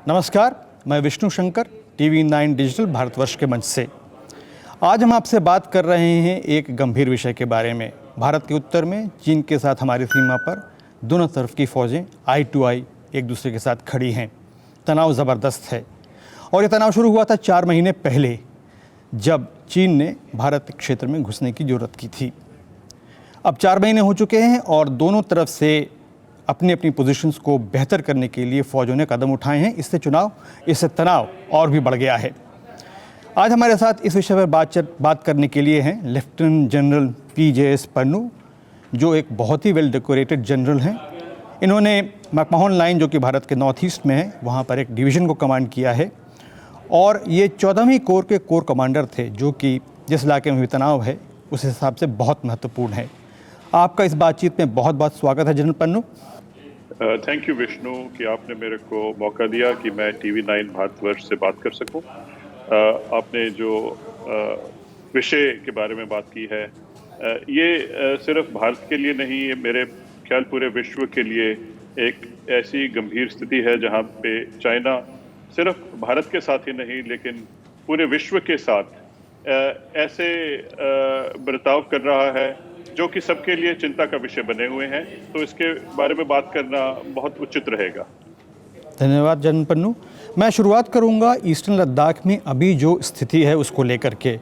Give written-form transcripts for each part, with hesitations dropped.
नमस्कार, मैं Vishnu Shankar, TV 9 digital Bharatvarsh के मंच से। आज हम आपसे बात कर रहे हैं एक गंभीर विषय के बारे में। भारत के उत्तर में चीन के साथ हमारी सीमा पर दोनों तरफ की फ़ौजें आई टू आई एक दूसरे के साथ खड़ी हैं। तनाव ज़बरदस्त है और ये तनाव शुरू हुआ था 4 महीने पहले, जब चीन ने भारत क्षेत्र में घुसने की ज़रूरत की थी। अब 4 महीने हो चुके हैं और दोनों तरफ से अपनी अपनी पोजीशंस को बेहतर करने के लिए फ़ौजों ने कदम उठाए हैं। इससे तनाव और भी बढ़ गया है। आज हमारे साथ इस विषय पर बात करने के लिए हैं लेफ्टिनेंट जनरल PJS पन्नू, जो एक बहुत ही वेल डेकोरेटेड जनरल हैं। इन्होंने मैकमोहन लाइन, जो कि भारत के नॉर्थ ईस्ट में है, वहाँ पर एक डिवीज़न को कमांड किया है और ये 14वीं कोर के कोर कमांडर थे, जो कि जिस इलाके में भी तनाव है उस हिसाब से बहुत महत्वपूर्ण है। आपका इस बातचीत में बहुत बहुत स्वागत है general Pannu. Thank you Vishnu कि आपने मेरे को मौका दिया कि मैं टीवी 9 भारतवर्ष से बात कर सकूं। आपने जो विषय के बारे में बात की है, ये सिर्फ भारत के लिए नहीं, ये मेरे ख्याल पूरे विश्व के लिए एक ऐसी गंभीर स्थिति है जहां पे चाइना सिर्फ भारत के साथ ही नहीं लेकिन पूरे विश्व के साथ ऐसे बर्ताव कर रहा है जो कि सबके लिए चिंता का विषय बने हुए हैं। तो इसके बारे में बात करना बहुत उचित रहेगा। धन्यवाद जनरल पन्नू। मैं शुरुआत करूंगा ईस्टर्न लद्दाख में अभी जो स्थिति है उसको लेकर के।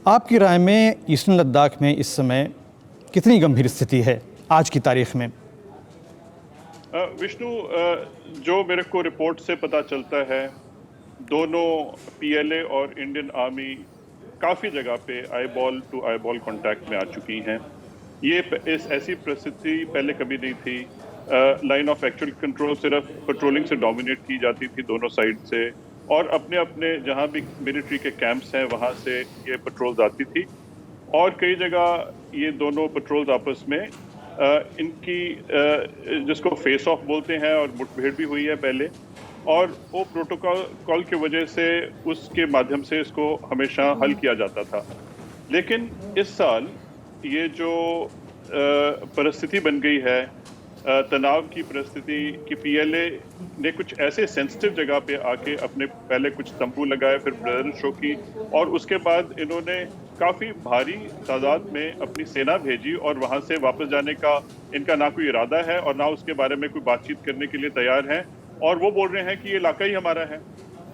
आपकी राय में ईस्टर्न लद्दाख में इस समय कितनी गंभीर स्थिति है आज की तारीख में? विष्णु, जो मेरे को रिपोर्ट से पता चलता है, दोनों PLA और इंडियन आर्मी काफ़ी जगह पे आईबॉल टू आईबॉल कांटेक्ट में आ चुकी हैं। ये ऐसी परिस्थिति पहले कभी नहीं थी। लाइन ऑफ एक्चुअल कंट्रोल सिर्फ पेट्रोलिंग से डोमिनेट की जाती थी दोनों साइड से, और अपने अपने जहां भी मिलिट्री के कैंप्स हैं वहां से ये पेट्रोल्स आती थी। और कई जगह ये दोनों पेट्रोल्स आपस में इनकी जिसको फेस ऑफ बोलते हैं और मुठभेड़ भी हुई है पहले, और वो प्रोटोकॉल की वजह से उसके माध्यम से इसको हमेशा हल किया जाता था। लेकिन इस साल ये जो परिस्थिति बन गई है, तनाव की परिस्थिति कि PLA ने कुछ ऐसे सेंसिटिव जगह पे आके अपने पहले कुछ तंबू लगाए, फिर प्रेजेंस शो की, और उसके बाद इन्होंने काफ़ी भारी तादाद में अपनी सेना भेजी और वहाँ से वापस जाने का इनका ना कोई इरादा है और ना उसके बारे में कोई बातचीत करने के लिए तैयार हैं। और वो बोल रहे हैं कि ये इलाका ही हमारा है।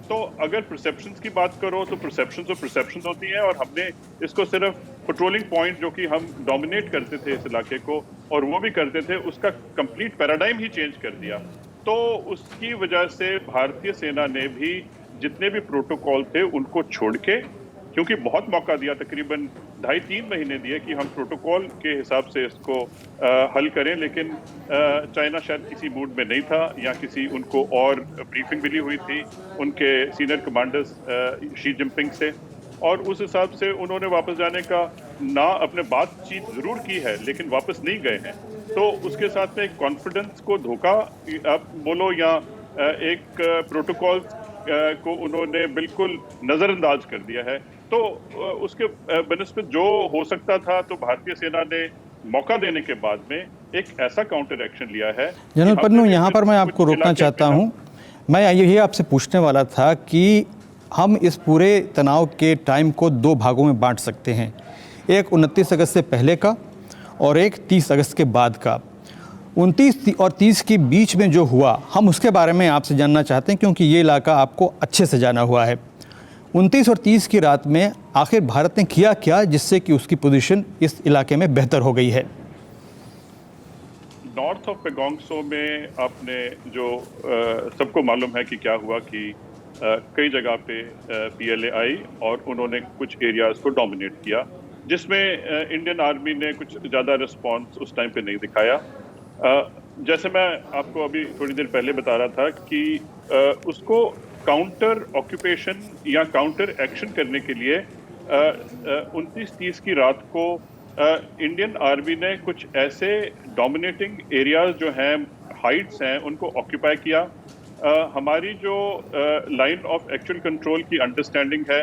तो अगर परसेप्शंस की बात करो तो परसेप्शंस होती हैं, और हमने इसको सिर्फ पेट्रोलिंग पॉइंट जो कि हम डोमिनेट करते थे इस इलाके को, और वो भी करते थे, उसका कंप्लीट पैराडाइम ही चेंज कर दिया। तो उसकी वजह से भारतीय सेना ने भी जितने भी प्रोटोकॉल थे उनको छोड़ के, क्योंकि बहुत मौका दिया, तकरीबन 2.5-3 महीने दिए कि हम प्रोटोकॉल के हिसाब से इसको हल करें, लेकिन चाइना शायद किसी मूड में नहीं था, या किसी उनको और ब्रीफिंग मिली हुई थी उनके सीनियर कमांडर्स शी जिनपिंग से, और उस हिसाब से उन्होंने वापस जाने का ना अपने बातचीत ज़रूर की है लेकिन वापस नहीं गए हैं। तो उसके साथ में कॉन्फिडेंस को धोखा आप बोलो या एक प्रोटोकॉल को उन्होंने बिल्कुल नज़रअंदाज कर दिया है। तो उसके बनस्बत जो हो सकता था, तो भारतीय सेना ने मौका देने के बाद में एक ऐसा काउंटर एक्शन लिया है। जनरल पन्नू, यहाँ पर मैं आपको रोकना चाहता हूँ। मैं यही आपसे पूछने वाला था कि हम इस पूरे तनाव के टाइम को 2 भागों में बांट सकते हैं, एक 29 अगस्त से पहले का और एक 30 अगस्त के बाद का। 29 और 30 के बीच में जो हुआ, हम उसके बारे में आपसे जानना चाहते हैं, क्योंकि ये इलाका आपको अच्छे से जाना हुआ है। 29 और 30 की रात में आखिर भारत ने किया क्या जिससे कि उसकी पोजीशन इस इलाके में बेहतर हो गई है? नॉर्थ ऑफ पेगोंग त्सो में आपने जो सबको मालूम है कि क्या हुआ कि कई जगह पे PLA आई और उन्होंने कुछ एरियाज को डोमिनेट किया, जिसमें इंडियन आर्मी ने कुछ ज़्यादा रिस्पॉन्स उस टाइम पे नहीं दिखाया। जैसे मैं आपको अभी थोड़ी देर पहले बता रहा था कि उसको काउंटर ऑक्यूपेशन या काउंटर एक्शन करने के लिए 29-30 की रात को इंडियन आर्मी ने कुछ ऐसे डोमिनेटिंग एरियाज जो हैं, हाइट्स हैं, उनको ऑक्यूपाई किया। हमारी जो लाइन ऑफ एक्चुअल कंट्रोल की अंडरस्टैंडिंग है,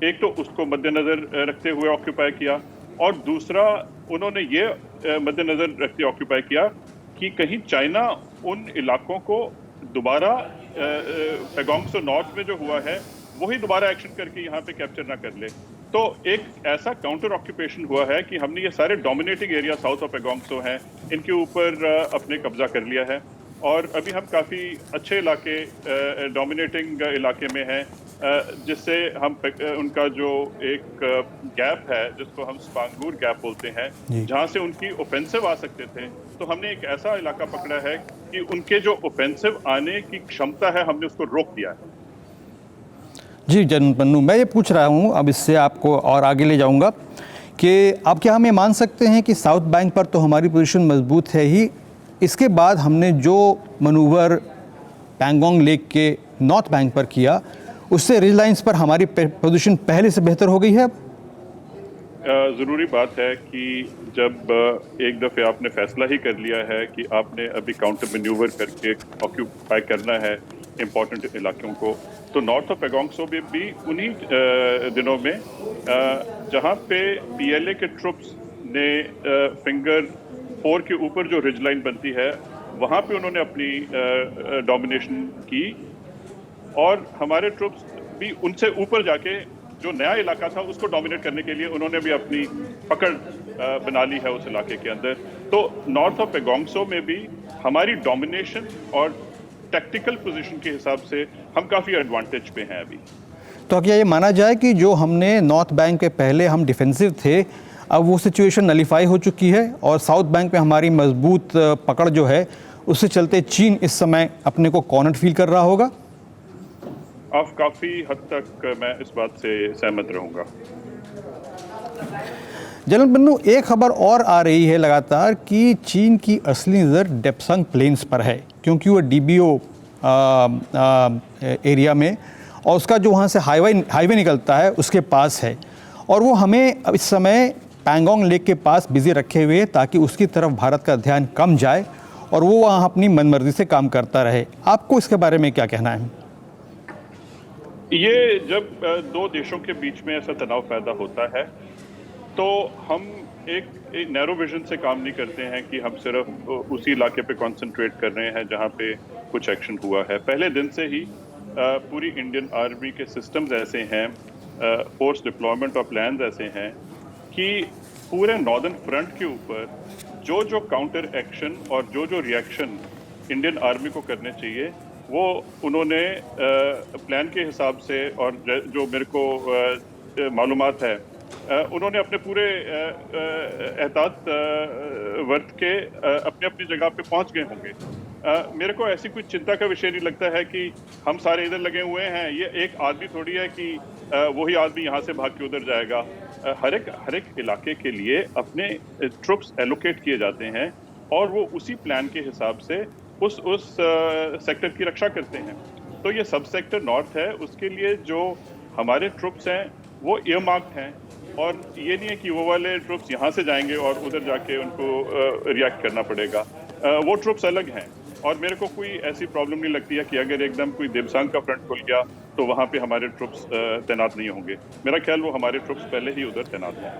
एक तो उसको मद्देनज़र रखते हुए ऑक्यूपाई किया, और दूसरा उन्होंने ये मद्देनज़र रखते ऑक्यूपाई किया कि कहीं चाइना उन इलाकों को दोबारा पैगोंग त्सो नॉर्थ में जो हुआ है वही दोबारा एक्शन करके यहाँ पे कैप्चर ना कर ले। तो एक ऐसा काउंटर ऑक्यूपेशन हुआ है कि हमने ये सारे dominating area south of Pangong Tso हैं, इनके ऊपर अपने कब्जा कर लिया है और अभी हम काफ़ी अच्छे इलाके डोमिनेटिंग इलाके में हैं, जिससे हम उनका जो एक गैप है जिसको हम स्पांगूर गैप बोलते हैं, जहां से उनकी ओफेंसिव आ सकते थे, तो हमने एक ऐसा इलाका पकड़ा है कि उनके जो ओफेंसिव आने की क्षमता है हमने उसको रोक दिया है। जी जनरल पन्नू, मैं ये पूछ रहा हूँ, अब इससे आपको और आगे ले जाऊँगा कि आप क्या हमें मान सकते हैं कि साउथ बैंक पर तो हमारी पोजीशन मजबूत है ही, इसके बाद हमने जो मनूवर पैंगोंग लेक के नॉर्थ बैंक पर किया उससे रिज लाइंस पर हमारी पोजीशन पहले से बेहतर हो गई है? ज़रूरी बात है कि जब एक दफ़े आपने फैसला ही कर लिया है कि आपने अभी काउंटर मैन्यूवर करके ऑक्यूपाई करना है इम्पोर्टेंट इलाकों को, तो नॉर्थ ऑफ पैगोंग त्सो में भी उन्हीं दिनों में जहां पे पीएलए के ट्रुप्स ने फिंगर 4 के ऊपर जो रिज लाइन बनती है वहां पे उन्होंने अपनी डोमिनेशन की और हमारे ट्रुप्स भी उनसे ऊपर जाके जो नया इलाका था उसको डोमिनेट करने के लिए उन्होंने भी अपनी पकड़ बना ली है उस इलाके के अंदर। तो नॉर्थ ऑफ पैगोंग त्सो में भी हमारी डोमिनेशन और टैक्टिकल पोजीशन के हिसाब से हम काफ़ी एडवांटेज पे हैं अभी। तो क्या ये माना जाए कि जो हमने नॉर्थ बैंक के पहले हम डिफेंसिव थे, अब वो सिचुएशन नलीफाई हो चुकी है और साउथ बैंक पे हमारी मजबूत पकड़ जो है उससे चलते चीन इस समय अपने को कॉर्नर्ड फील कर रहा होगा? आप काफ़ी हद तक मैं इस बात से सहमत रहूँगा। जनरल पन्नू, एक खबर और आ रही है लगातार कि चीन की असली नज़र डेप्संग प्लेन्स पर है, क्योंकि वो डीबीओ एरिया में और उसका जो वहाँ से हाईवे निकलता है उसके पास है और वो हमें इस समय पैंगोंग लेक के पास बिजी रखे हुए ताकि उसकी तरफ भारत का ध्यान कम जाए और वो वहाँ अपनी मनमर्जी से काम करता रहे। आपको इसके बारे में क्या कहना है? ये जब दो देशों के बीच में ऐसा तनाव पैदा होता है तो हम एक नैरो विजन से काम नहीं करते हैं कि हम सिर्फ उसी इलाके पे कंसंट्रेट कर रहे हैं जहां पे कुछ एक्शन हुआ है। पहले दिन से ही पूरी इंडियन आर्मी के सिस्टम्स ऐसे हैं, फोर्स डिप्लॉयमेंट और प्लान्स ऐसे हैं कि पूरे नॉर्दर्न फ्रंट के ऊपर जो जो काउंटर एक्शन और जो जो रिएक्शन इंडियन आर्मी को करने चाहिए वो उन्होंने प्लान के हिसाब से और जो मेरे को मालूमात है उन्होंने अपने पूरे एहतियात वर्त के अपनी अपनी जगह पे पहुंच गए होंगे। मेरे को ऐसी कोई चिंता का विषय नहीं लगता है कि हम सारे इधर लगे हुए हैं, ये एक आदमी थोड़ी है कि वही आदमी यहाँ से भाग के उधर जाएगा। हर एक इलाके के लिए अपने ट्रुप्स एलोकेट किए जाते हैं और वो उसी प्लान के हिसाब से उस सेक्टर की रक्षा करते हैं। तो ये सब सेक्टर नॉर्थ है, उसके लिए जो हमारे ट्रुप्स हैं वो ईयरमार्क्ड हैं और ये नहीं है कि वो वाले ट्रुप्स यहाँ से जाएंगे और उधर जाके उनको रिएक्ट करना पड़ेगा। वो ट्रुप्स अलग हैं और मेरे को कोई ऐसी प्रॉब्लम नहीं लगती है कि अगर एकदम कोई देवसांग का फ्रंट खुल गया तो वहाँ पे हमारे ट्रुप्स तैनात नहीं होंगे। मेरा ख्याल वो हमारे ट्रुप्स पहले ही उधर तैनात हैं।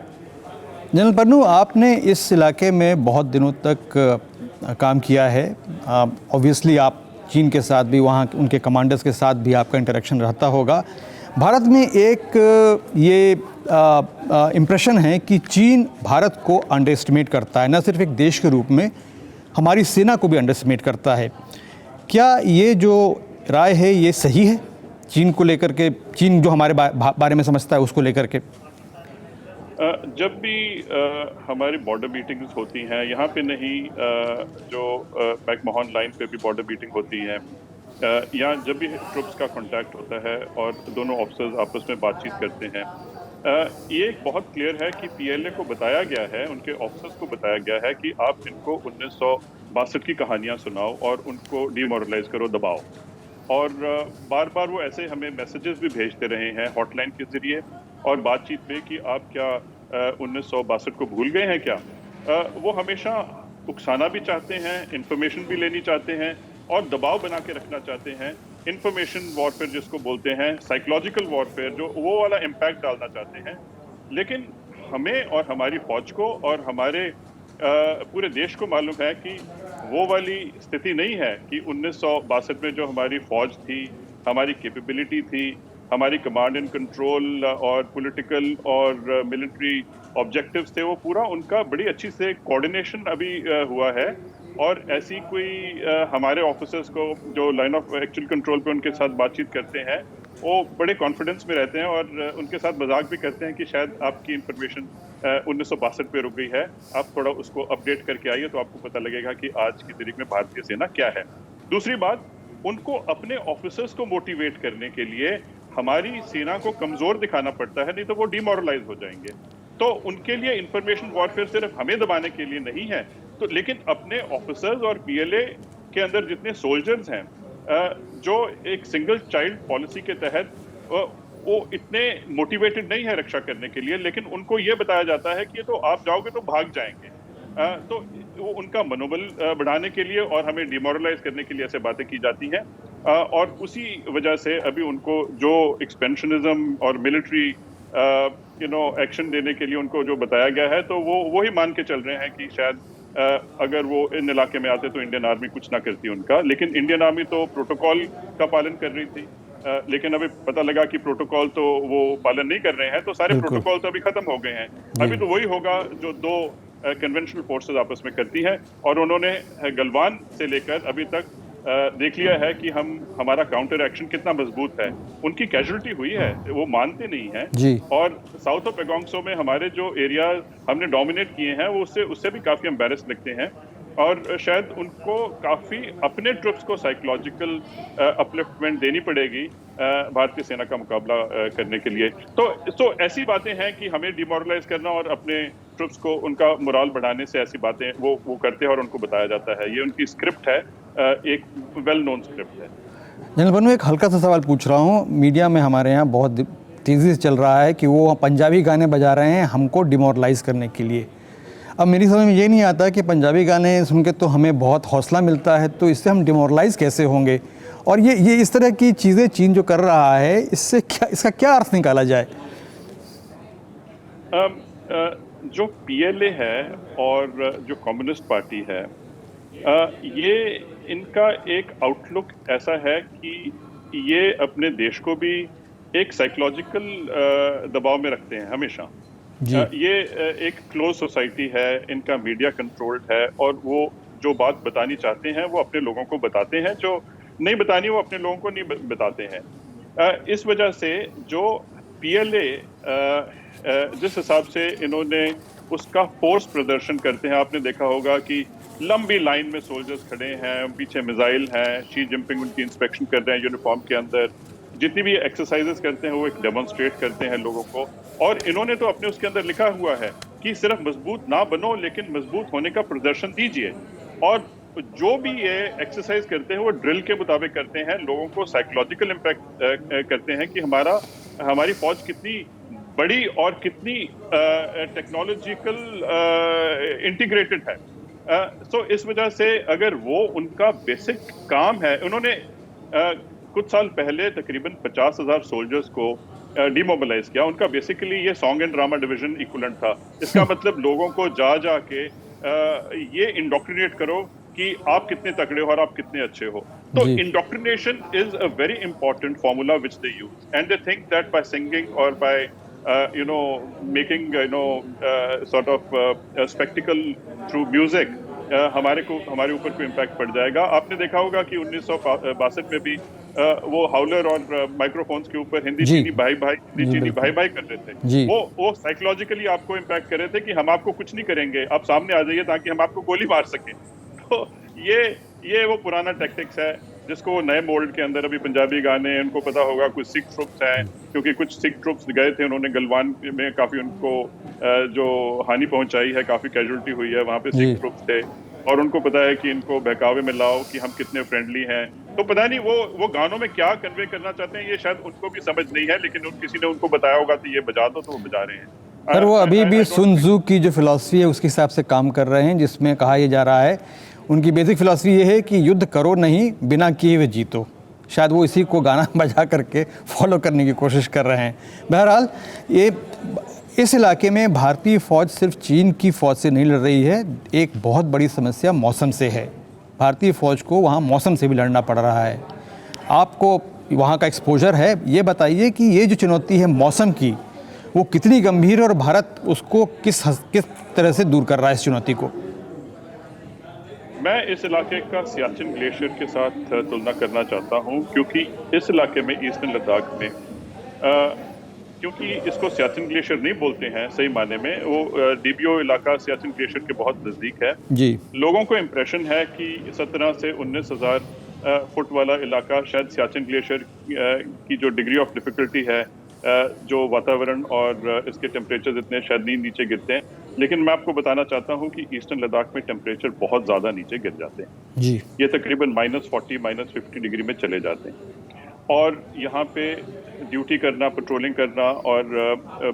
जनरल पन्नू, आपने इस इलाके में बहुत दिनों तक काम किया है। ऑब्वियसली आप चीन के साथ भी, वहाँ उनके कमांडर्स के साथ भी आपका इंटरेक्शन रहता होगा। भारत में एक ये इम्प्रेशन है कि चीन भारत को अंडर एस्टिमेट करता है, न सिर्फ एक देश के रूप में हमारी सेना को भी अंडर एस्टिमेट करता है। क्या ये जो राय है ये सही है चीन को लेकर के, चीन जो हमारे बारे में समझता है उसको लेकर के? जब भी हमारी बॉर्डर मीटिंग्स होती हैं, यहाँ पे नहीं जो मैकमोहन लाइन पे भी बॉर्डर मीटिंग होती है, यहाँ जब भी ट्रुप्स का कांटेक्ट होता है और दोनों ऑफिसर्स आपस में बातचीत करते हैं, ये बहुत क्लियर है कि पीएलए को बताया गया है, उनके ऑफिसर्स को बताया गया है कि आप इनको 1962 की कहानियाँ सुनाओ और उनको डिमोरलाइज करो, दबाओ। और बार बार वो ऐसे हमें मैसेजेस भी भेजते रहे हैं हॉटलाइन के ज़रिए और बातचीत में कि आप क्या 1962 को भूल गए हैं क्या। वो हमेशा उकसाना भी चाहते हैं, इंफॉर्मेशन भी लेनी चाहते हैं और दबाव बना के रखना चाहते हैं। इंफॉर्मेशन वॉरफेयर जिसको बोलते हैं, साइकोलॉजिकल वॉरफेयर, जो वो वाला इम्पैक्ट डालना चाहते हैं। लेकिन हमें और हमारी फौज को और हमारे पूरे देश को मालूम है कि वो वाली स्थिति नहीं है कि 1962 में जो हमारी फौज थी, हमारी कैपेबिलिटी थी, हमारी कमांड एंड कंट्रोल और पॉलिटिकल और मिलिट्री ऑब्जेक्टिव्स थे, वो पूरा उनका बड़ी अच्छी से कोऑर्डिनेशन अभी हुआ है। और ऐसी कोई हमारे ऑफिसर्स को जो लाइन ऑफ एक्चुअल कंट्रोल पे उनके साथ बातचीत करते हैं, वो बड़े कॉन्फिडेंस में रहते हैं और उनके साथ मजाक भी करते हैं कि शायद आपकी इंफॉर्मेशन 1962 पे रुक गई है, आप थोड़ा उसको अपडेट करके आइए तो आपको पता लगेगा कि आज की तारीख में भारतीय सेना क्या है। दूसरी बात, उनको अपने ऑफिसर्स को मोटिवेट करने के लिए हमारी सेना को कमजोर दिखाना पड़ता है, नहीं तो वो डिमोरलाइज हो जाएंगे। तो उनके लिए इंफॉर्मेशन वॉरफेयर सिर्फ हमें दबाने के लिए नहीं है, तो लेकिन अपने ऑफिसर्स और पीएलए के अंदर जितने सोल्जर्स हैं, जो एक सिंगल चाइल्ड पॉलिसी के तहत वो इतने मोटिवेटेड नहीं है रक्षा करने के लिए, लेकिन उनको ये बताया जाता है कि तो आप जाओगे तो भाग जाएंगे। तो वो उनका मनोबल बढ़ाने के लिए और हमें डिमोरलाइज करने के लिए ऐसे बातें की जाती हैं। और उसी वजह से अभी उनको जो एक्सपेंशनिज्म और मिलिट्री एक्शन देने के लिए उनको जो बताया गया है, तो वो ही मान के चल रहे हैं कि शायद अगर वो इन इलाके में आते तो इंडियन आर्मी कुछ ना करती उनका। लेकिन इंडियन आर्मी तो प्रोटोकॉल का पालन कर रही थी, लेकिन अभी पता लगा कि प्रोटोकॉल तो वो पालन नहीं कर रहे हैं, तो सारे प्रोटोकॉल तो अभी खत्म हो गए हैं। अभी तो वही होगा जो दो कन्वेंशनल फोर्सेस आपस में करती हैं। और उन्होंने गलवान से लेकर अभी तक देख लिया है कि हमारा काउंटर एक्शन कितना मजबूत है। उनकी कैजुअलिटी हुई है, वो मानते नहीं हैं। और साउथ ऑफ पेगोंगसो में हमारे जो एरिया हमने डोमिनेट किए हैं, वो उससे भी काफी एम्बैरेस लगते हैं। और शायद उनको काफी अपने ट्रुप्स को साइकोलॉजिकल अपलिफ्टमेंट देनी पड़ेगी भारतीय सेना का मुकाबला करने के लिए। तो ऐसी बातें हैं कि हमें डिमोरलाइज करना और अपने ट्रुप्स को उनका मोराल बढ़ाने से ऐसी बातें वो करते हैं और उनको बताया जाता है। ये उनकी स्क्रिप्ट है, एक वेल नोन स्क्रिप्ट है। जनरल बनू, एक हल्का सा सवाल पूछ रहा हूँ। मीडिया में हमारे यहाँ बहुत तेज़ी से चल रहा है कि वो पंजाबी गाने बजा रहे हैं हमको डिमोरलाइज करने के लिए। अब मेरी समझ में ये नहीं आता कि पंजाबी गाने सुन के तो हमें बहुत हौसला मिलता है, तो इससे हम डिमोरलाइज कैसे होंगे? और ये इस तरह की चीज़ें चीन जो कर रहा है, इसका क्या अर्थ निकाला जाए? जो पीएलए है और जो कम्युनिस्ट पार्टी है, ये इनका एक आउटलुक ऐसा है कि ये अपने देश को भी एक साइकोलॉजिकल दबाव में रखते हैं हमेशा। ये एक क्लोज सोसाइटी है, इनका मीडिया कंट्रोल्ड है, और वो जो बात बतानी चाहते हैं वो अपने लोगों को बताते हैं, जो नहीं बतानी वो अपने लोगों को नहीं बताते हैं। इस वजह से जो पीएलए जिस हिसाब से इन्होंने उसका फोर्स प्रदर्शन करते हैं, आपने देखा होगा कि लंबी लाइन में सोल्जर्स खड़े हैं, पीछे मिसाइल हैं, शी जिनपिंग उनकी इंस्पेक्शन कर रहे हैं यूनिफॉर्म के अंदर, जितनी भी एक्सरसाइजेस करते हैं वो एक डेमोन्स्ट्रेट करते हैं लोगों को। और इन्होंने तो अपने उसके अंदर लिखा हुआ है कि सिर्फ मजबूत ना बनो, लेकिन मजबूत होने का प्रदर्शन दीजिए। और जो भी ये एक्सरसाइज करते हैं वो ड्रिल के मुताबिक करते हैं, लोगों को साइकोलॉजिकल इम्पैक्ट करते हैं कि हमारी फौज कितनी बड़ी और कितनी टेक्नोलॉजिकल इंटीग्रेटेड है। सो इस वजह से अगर वो उनका बेसिक काम है, उन्होंने कुछ साल पहले तकरीबन 50,000 सोल्जर्स को डिमोबिलाइज किया। उनका बेसिकली ये song and drama division equivalent था। इसका मतलब लोगों को जा के ये इंडोक्ट्रिनेट करो कि आप कितने तगड़े हो और आप कितने अच्छे हो। तो indoctrination is a very important formula which they use, and they think that by singing और bye making sort of spectacle through music हमारे ऊपर कोई इम्पैक्ट पड़ जाएगा। आपने देखा होगा कि 1962 में भी वो हाउलर और माइक्रोफोन्स के ऊपर हिंदी चीनी भाई भाई कर रहे थे। वो साइकोलॉजिकली आपको इम्पैक्ट कर रहे थे कि हम आपको कुछ नहीं करेंगे, आप सामने आ जाइए ताकि हम आपको गोली मार सकें। तो ये वो पुराना टैक्टिक्स है जिसको नए मोल्ड के अंदर अभी पंजाबी गाने, उनको पता होगा कुछ सिख ट्रुप्स हैं, क्योंकि कुछ सिख ट्रुप्स गए थे, उन्होंने गलवान में काफी उनको जो हानि पहुंचाई है, काफी कैजुअलिटी हुई है, वहां पे सिख ट्रुप्स थे, और उनको पता है कि इनको बहकावे में लाओ कि हम कितने फ्रेंडली हैं। तो पता नहीं वो गानों में क्या कन्वे करना चाहते हैं, ये शायद उनको भी समझ नहीं है, लेकिन किसी ने उनको बताया होगा कि ये बजा दो, तो वो बजा रहे हैं। पर वो अभी भी सुन त्सू की जो फिलॉसफी है उसके हिसाब से काम कर रहे हैं, जिसमें कहा यह जा रहा है, उनकी बेसिक फिलॉसफी ये है कि युद्ध करो नहीं, बिना किए हुए जीतो। शायद वो इसी को गाना बजा करके फॉलो करने की कोशिश कर रहे हैं। बहरहाल इस इलाके में भारतीय फ़ौज सिर्फ चीन की फ़ौज से नहीं लड़ रही है, एक बहुत बड़ी समस्या मौसम से है। भारतीय फ़ौज को वहाँ मौसम से भी लड़ना पड़ रहा है। आपको वहाँ का एक्सपोजर है, ये बताइए कि ये जो चुनौती है मौसम की, वो कितनी गंभीर है और भारत उसको किस तरह से दूर कर रहा है इस चुनौती को? मैं इस इलाके का सियाचिन ग्लेशियर के साथ तुलना करना चाहता हूं, क्योंकि इस इलाके में ईस्टर्न लद्दाख में क्योंकि इसको सियाचिन ग्लेशियर नहीं बोलते हैं सही मायने में, वो डीबीओ इलाका सियाचिन ग्लेशियर के बहुत नज़दीक है। जी। लोगों को इम्प्रेशन है कि 17 से 19,000 फुट वाला इलाका शायद सियाचिन ग्लेशियर की जो डिग्री ऑफ डिफिकल्टी है, जो वातावरण और इसके टेम्परेचर इतने शायद नहीं नीचे गिरते हैं, लेकिन मैं आपको बताना चाहता हूं कि ईस्टर्न लद्दाख में टेम्परेचर बहुत ज़्यादा नीचे गिर जाते हैं जी। ये तकरीबन -40 -50 डिग्री में चले जाते हैं। और यहाँ पे ड्यूटी करना, पेट्रोलिंग करना और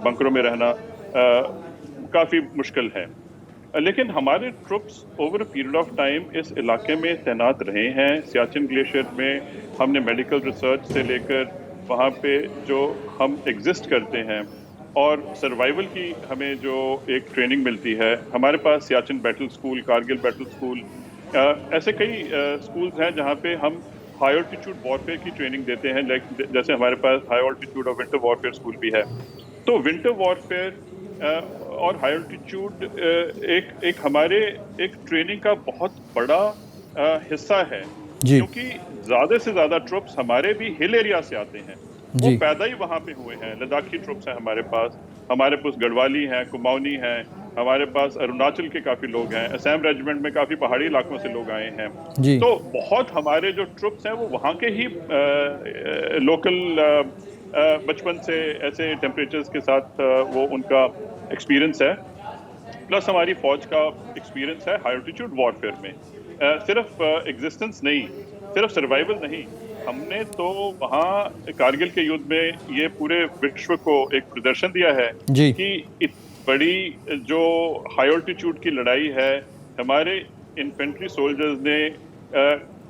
बंकरों में रहना काफ़ी मुश्किल है। लेकिन हमारे troops over period of time इस इलाके में तैनात रहे हैं। सियाचिन ग्लेशियर में हमने मेडिकल रिसर्च से लेकर वहाँ पे जो हम एग्जिस्ट करते हैं और सर्वाइवल की हमें जो एक ट्रेनिंग मिलती है, हमारे पास Siachen battle school, Kargil battle school, ऐसे कई स्कूल्स हैं जहाँ पे हम हाई ऑल्टीट्यूड वॉरफेयर की ट्रेनिंग देते हैं। जैसे हमारे पास हाई ऑल्टीट्यूड और विंटर वॉरफेयर स्कूल भी है। तो विंटर वॉरफेयर और हाई ऑल्टीट्यूड एक हमारे एक ट्रेनिंग का बहुत बड़ा हिस्सा है, क्योंकि ज्यादा से ज्यादा ट्रुप्स हमारे भी हिल एरिया से आते हैं। वो पैदा ही वहाँ पे हुए हैं। लद्दाखी ट्रुप्स हैं हमारे पास गढ़वाली हैं, कुमाऊनी हैं, हमारे पास अरुणाचल के काफी लोग हैं, असम रेजिमेंट में काफी पहाड़ी इलाकों से लोग आए हैं। तो बहुत हमारे जो ट्रुप्स हैं वो वहाँ के ही लोकल बचपन से ऐसे टेम्परेचर्स के साथ वो उनका एक्सपीरियंस है, प्लस हमारी फौज का एक्सपीरियंस है हाई ऑल्टीट्यूड वॉरफेयर में। सिर्फ एग्जिस्टेंस नहीं, सिर्फ सर्वाइवल नहीं, हमने तो वहाँ कारगिल के युद्ध में ये पूरे विश्व को एक प्रदर्शन दिया है कि इतनी बड़ी जो हाई ऑल्टीट्यूड की लड़ाई है, हमारे इन्फेंट्री सोल्जर्स ने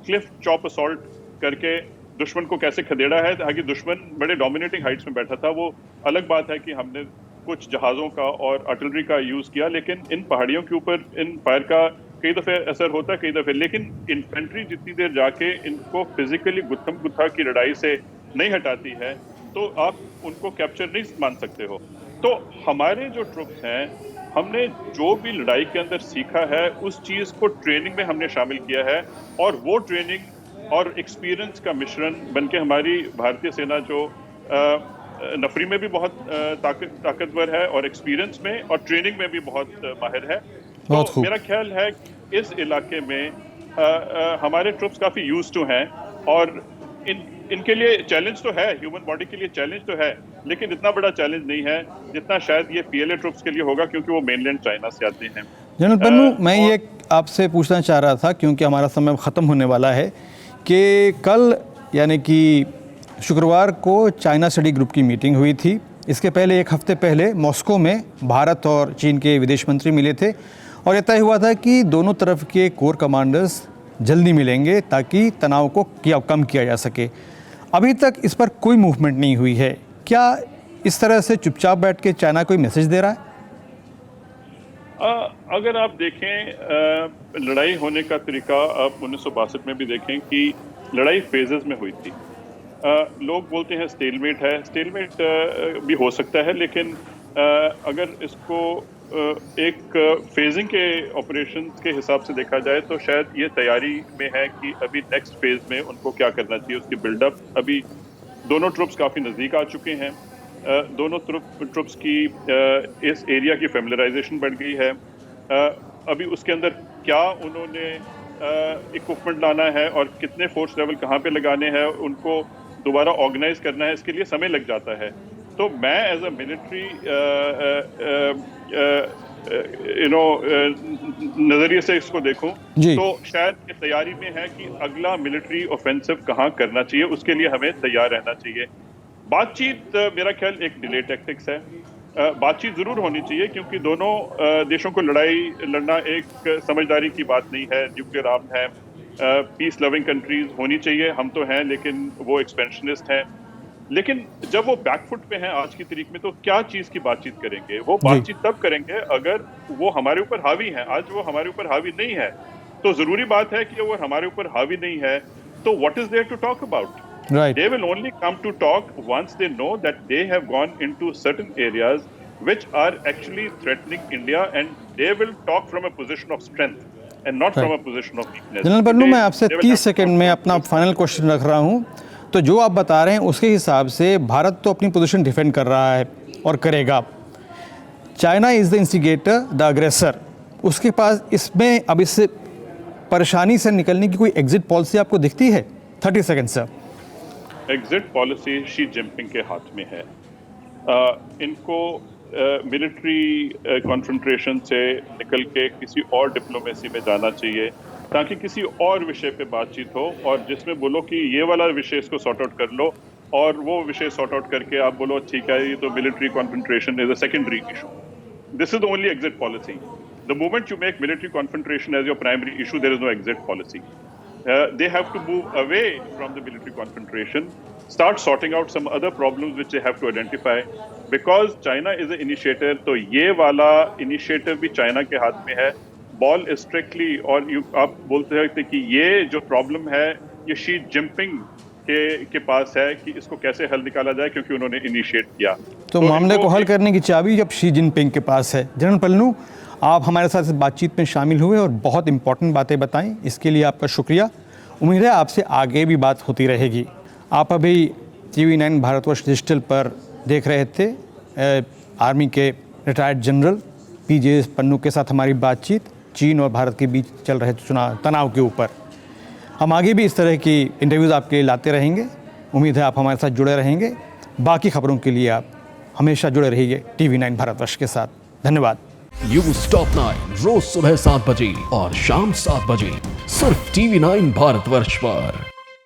क्लिफ चॉप असॉल्ट करके दुश्मन को कैसे खदेड़ा है। ताकि दुश्मन बड़े डोमिनेटिंग हाइट्स में बैठा था। वो अलग बात है कि हमने कुछ जहाज़ों का और आर्टिलरी का यूज़ किया, लेकिन इन पहाड़ियों के ऊपर इन फायर का कई दफ़े असर होता है, कई दफ़े, लेकिन इन्फेंट्री जितनी देर जाके इनको फिजिकली गुत्थम गुत्था की लड़ाई से नहीं हटाती है तो आप उनको कैप्चर नहीं मान सकते हो। तो हमारे जो ट्रुप्स हैं, हमने जो भी लड़ाई के अंदर सीखा है उस चीज़ को ट्रेनिंग में हमने शामिल किया है, और वो ट्रेनिंग और एक्सपीरियंस का मिश्रण बनके हमारी भारतीय सेना जो नफरी में भी बहुत ताकतवर है और एक्सपीरियंस में और ट्रेनिंग में भी बहुत माहिर है। तो मेरा ख्याल है कि इस इलाके में हमारे ट्रुप्स काफ़ी यूज टू हैं, और इनके लिए चैलेंज तो है, ह्यूमन बॉडी के लिए चैलेंज तो है, लेकिन इतना बड़ा चैलेंज नहीं है जितना शायद ये पीएलए ट्रुप्स के लिए होगा, क्योंकि वो मेनलैंड चाइना से आते हैं। जनरल पन्नू, मैं ये आपसे पूछना चाह रहा था, क्योंकि हमारा समय ख़त्म होने वाला है, कि कल यानी कि शुक्रवार को चाइना स्टडी ग्रुप की मीटिंग हुई थी। इसके पहले एक हफ्ते पहले मॉस्को में भारत और चीन के विदेश मंत्री मिले थे और यह तय हुआ था कि दोनों तरफ के कोर कमांडर्स जल्दी मिलेंगे ताकि तनाव को कम किया जा सके। अभी तक इस पर कोई मूवमेंट नहीं हुई है। क्या इस तरह से चुपचाप बैठ के चाइना कोई मैसेज दे रहा है? अगर आप देखें लड़ाई होने का तरीका, आप 1962 में भी देखें कि लड़ाई फेजेस में हुई थी। लोग बोलते हैं स्टेलमेट है, स्टेलमेट भी हो सकता है, लेकिन अगर इसको एक फेजिंग के ऑपरेशन के हिसाब से देखा जाए तो शायद ये तैयारी में है कि अभी नेक्स्ट फेज में उनको क्या करना चाहिए, उसकी बिल्डअप। अभी दोनों ट्रुप्स काफ़ी नज़दीक आ चुके हैं, दोनों ट्रुप्स की इस एरिया की फेमिलराइजेशन बढ़ गई है। अभी उसके अंदर क्या उन्होंने इक्विपमेंट लाना है और कितने फोर्स लेवल कहाँ पे लगाने हैं, उनको दोबारा ऑर्गेनाइज करना है, इसके लिए समय लग जाता है। तो मैं एज अ मिलिट्री नज़रिए से इसको देखूं तो शायद ये तैयारी में है कि अगला मिलिट्री ऑफेंसिव कहाँ करना चाहिए, उसके लिए हमें तैयार रहना चाहिए। बातचीत मेरा ख्याल एक डिले टैक्टिक्स है। बातचीत ज़रूर होनी चाहिए, क्योंकि दोनों देशों को लड़ाई लड़ना एक समझदारी की बात नहीं है। न्यूक्लियर आर्म है, पीस लविंग कंट्रीज होनी चाहिए, हम तो हैं, लेकिन वो एक्सपेंशनिस्ट हैं। लेकिन जब वो बैकफुट पे हैं आज की तारीख में, तो क्या चीज़ की बातचीत करेंगे? वो बातचीत तब करेंगे अगर वो हमारे ऊपर हावी हैं। आज वो हमारे ऊपर हावी नहीं है, तो जरूरी बात है कि वो हमारे ऊपर हावी नहीं है, तो what is there to talk about? Right. They will only come to talk once they know that they have gone into certain areas which are actually threatening India, and they will talk from a position of strength and not from a position of weakness. General Pannu, मैं आपसे They will 30 have to second talk में from अपना position. Final question रख रहा हूँ। तो जो आप बता रहे हैं उसके हिसाब से भारत तो अपनी पोजीशन डिफेंड कर रहा है और करेगा। China is the instigator, the अग्रेसर। उसके पास इसमें अब इससे परेशानी से निकलने की कोई एग्जिट पॉलिसी आपको दिखती है? 30 second sir. Exit policy Xi Jinping के हाथ में है। इनको मिलिट्री कॉन्फ्रंट्रेशन से निकल के किसी और डिप्लोमेसी में जाना चाहिए, ताकि किसी और विषय पे बातचीत हो और जिसमें बोलो कि ये वाला विषय इसको सॉर्ट आउट कर लो, और वो विषय सॉर्ट आउट करके आप बोलो ठीक है ये तो military confrontation is a secondary issue. This is the only exit policy. The moment you make military confrontation as your primary issue, there is no exit policy. They have to move away from the military confrontation, start sorting out some other problems which they have to identify. Because China is an initiator, तो ये वाला initiative भी China के हाथ में है. Ball is strictly, और आप बोलते हैं कि ये जो problem है ये शी जिनपिंग के पास है कि इसको कैसे हल निकाला जाए, क्योंकि उन्होंने इनिशिएट किया। तो मामले को हल करने की चाबी जब शी जिनपिंग के पास है। जनरल पन्नू, आप हमारे साथ इस बातचीत में शामिल हुए और बहुत इंपॉर्टेंट बातें बताएं, इसके लिए आपका शुक्रिया। उम्मीद है आपसे आगे भी बात होती रहेगी। आप अभी TV9 भारतवर्ष डिजिटल पर देख रहे थे आर्मी के रिटायर्ड जनरल PJ पन्नू के साथ हमारी बातचीत चीन और भारत के बीच चल रहे तनाव के ऊपर। हम आगे भी इस तरह की इंटरव्यूज़ आपके लिए लाते रहेंगे। उम्मीद है आप हमारे साथ जुड़े रहेंगे। बाकी खबरों के लिए आप हमेशा जुड़े रहिए TV9 भारतवर्ष के साथ। धन्यवाद। न्यूज़ टॉप 9 रोज सुबह 7 बजे और शाम 7 बजे सिर्फ TV9 भारतवर्ष पर।